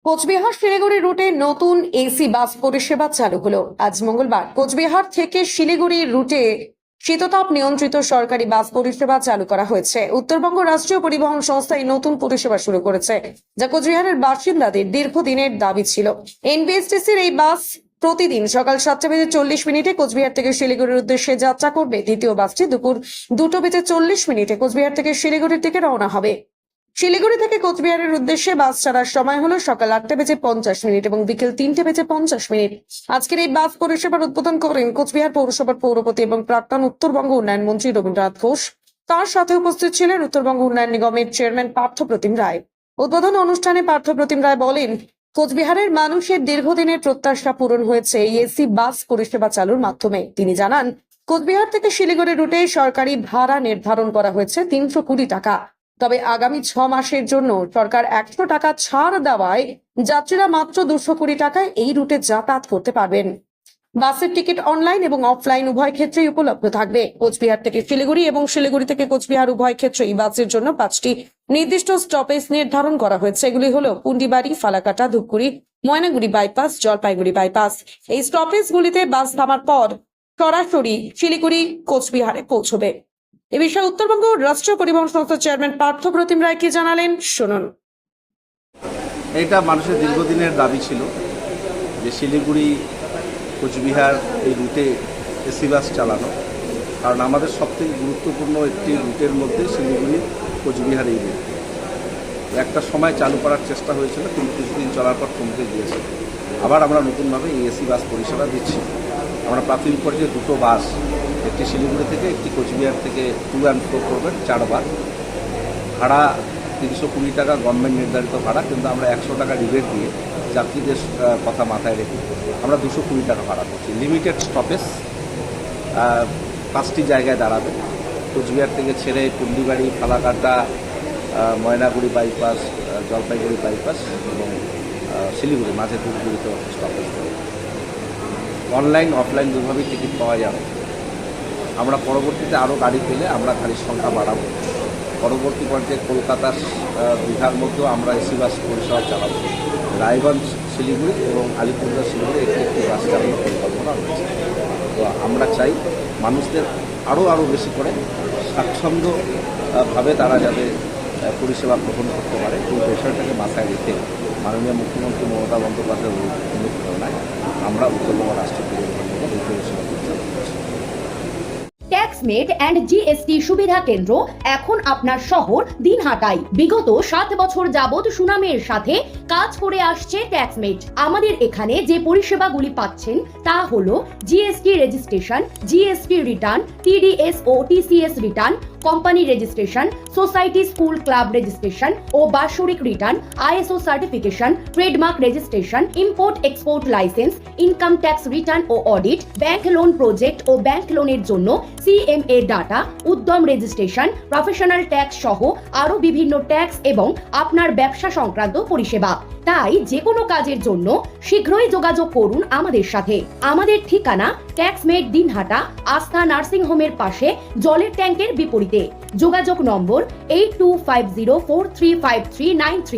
কোচবিহার শিলিগুড়ি রুটে নতুন AC bus পরিষেবা চালু হলো। আজ মঙ্গলবার কোচবিহার থেকে শিলিগুড়ি রুটে শীততাপ নিয়ন্ত্রিত সরকারি বাস পরিষেবা চালু করা হয়েছে। উত্তরবঙ্গ রাষ্ট্রীয় পরিবহন সংস্থা এই নতুন পরিষেবা শুরু করেছে, যা কোচবিহারের বাসিন্দাদের দীর্ঘদিনের দাবি ছিল। এনবিএসটিসির এই বাস প্রতিদিন সকাল 7:40 কোচবিহার থেকে শিলিগুড়ির উদ্দেশ্যে যাত্রা করবে। দ্বিতীয় বাসটি দুপুর 2:40 কোচবিহার থেকে শিলিগুড়ির দিকে রওনা হবে। শিলিগুড়ি থেকে কোচবিহারের উদ্দেশ্যে বাস ছাড়ার সময় হলো সকাল 8:50 এবং বিকেল 3:50। আজকের এই বাস পরিষেবার উদ্বোধন করেন কোচবিহার পৌরসভার পৌরপতি এবং প্রাক্তন উত্তরবঙ্গ উন্নয়ন মন্ত্রী রবীন্দ্রনাথ ঘোষ। তার সাথে উপস্থিত ছিলেন উত্তরবঙ্গ উন্নয়ন নিগমের চেয়ারম্যান পার্থপ্রতিম রায়। উদ্বোধন অনুষ্ঠানে পার্থপ্রতিম রায় বলেন, কোচবিহারের মানুষের দীর্ঘদিনের প্রত্যাশা পূরণ হয়েছে এই এসি বাস পরিষেবা চালুর মাধ্যমে। তিনি জানান, কোচবিহার থেকে শিলিগুড়ি রুটে সরকারি ভাড়া নির্ধারণ করা হয়েছে 320 টাকা। তবে আগামী 6 মাসের জন্য সরকার 100 টাকা ছাড় দেওয়ায় যাত্রীরা মাত্র 220 টাকায় এই রুটে যাতায়াত করতে পারবেন। বাসের টিকিট অনলাইন এবং অফলাইন উভয় ক্ষেত্রেই উপলব্ধ থাকবে। কোচবিহার থেকে শিলিগুড়ি এবং শিলিগুড়ি থেকে কোচবিহার উভয় ক্ষেত্রেই বাসের জন্য 5টি নির্দিষ্ট স্টপেজ নির্ধারণ করা হয়েছে। এগুলি হলো পুন্ডিবাড়ি, ফালাকাটা, ধূপগুড়ি, ময়নাগুড়ি বাইপাস, জলপাইগুড়ি বাইপাস। এই স্টপেজগুলিতে বাস থামার পর সরাসরি শিলিগুড়ি কোচবিহারে পৌঁছবে। এ বিষয়ে উত্তরবঙ্গ রাষ্ট্রীয় পরিবহন সংস্থার চেয়ারম্যান পার্থপ্রতিম রায় কি জানালেন, শুনুন। এটা মানুষের দীর্ঘদিনের দাবি ছিল যে শিলিগুড়ি কোচবিহার এই রুটে এসি বাস চালানো, কারণ আমাদের সবথেকে গুরুত্বপূর্ণ একটি রুটের মধ্যে শিলিগুড়ি কোচবিহার এই রুট। একটা সময় চালু করার চেষ্টা হয়েছিল, কিন্তু কিছুদিন চলার পর কমতে গিয়েছে। আবার আমরা নতুনভাবে এই এসি বাস পরিষেবা দিচ্ছি। আমরা প্রাথমিক পর্যায়ে দুটো বাস, একটি শিলিগুড়ি থেকে একটি কোচবিহার থেকে টু অ্যান্ড ফ্রো করবেন 4 বার। ভাড়া 320 টাকা গভর্নমেন্ট নির্ধারিত ভাড়া, কিন্তু আমরা 100 টাকা রিবেট দিয়ে যাত্রীদের কথা মাথায় রেখে আমরা 220 টাকা ভাড়া করছি। লিমিটেড স্টপেজ 5টি জায়গায় দাঁড়াবে। কোচবিহার থেকে ছেড়ে পুন্ডিবাড়ি, ফালাকাটা, ময়নাগুড়ি বাইপাস, জলপাইগুড়ি বাইপাস এবং শিলিগুড়ি মাঝে ধূপগুড়িতে স্টপেজ দেবে। অনলাইন অফলাইন দুভাবেই টিকিট পাওয়া যাবে। আমরা পরবর্তীতে আরও গাড়ি পেলে আমরা গাড়ির সংখ্যা বাড়াবো। পরবর্তী পর্যায়ে কলকাতার বিভাগ মধ্যেও আমরা এসি বাস পরিষেবা চালাবো। রায়গঞ্জ শিলিগুড়ি এবং আলিপুরদুয়ার শিলিগুড়ি একটি বাস চালানোর পরিকল্পনা রয়েছে। তো আমরা চাই মানুষদের আরও বেশি করে স্বাচ্ছন্দ্যভাবে তারা যাতে পরিষেবা গ্রহণ করতে পারে, এই বিষয়টাকে মাথায় রেখে মাননীয় মুখ্যমন্ত্রী মমতা বন্দ্যোপাধ্যায়ের অনুপ্রেরণায় আমরা উত্তরবঙ্গ রাষ্ট্রীয় পরিবহন নিগম এই পরিষেবা পরিচালনা করছি। ট্যাক্সমেট অ্যান্ড জিএসটি সুবিধা কেন্দ্র এখন আপনার শহর দিনহাটায়। বিগত 7 বছর যাবৎ সুনামের সাথে কাজ করে আসছে ট্যাক্সমেট। আমাদের এখানে যে পরিষেবাগুলি পাচ্ছেন তা হলো GST registration, GST return, TDS ও TCS return, company registration, society school club registration ও বাৎসরিক return, ISO certification, trademark registration, import export licence, income tax return ও অডিট, ব্যাংক লোন প্রজেক্ট ও ব্যাংক লোনের জন্য CMA data, Udyam registration, professional tax সহ আরো বিভিন্ন ট্যাক্স এবং আপনার ব্যবসা সংক্রান্ত পরিষেবা। তাই যে কোনো কাজের জন্য শীঘ্রই যোগাযোগ করুন আমাদের সাথে। আমাদের ঠিকানা ট্যাক্সমেট দিনহাটা, আস্থা নার্সিং হোমের পাশে, জলের ট্যাঙ্কের বিপরীতে। যোগাযোগ নম্বর 8250435393।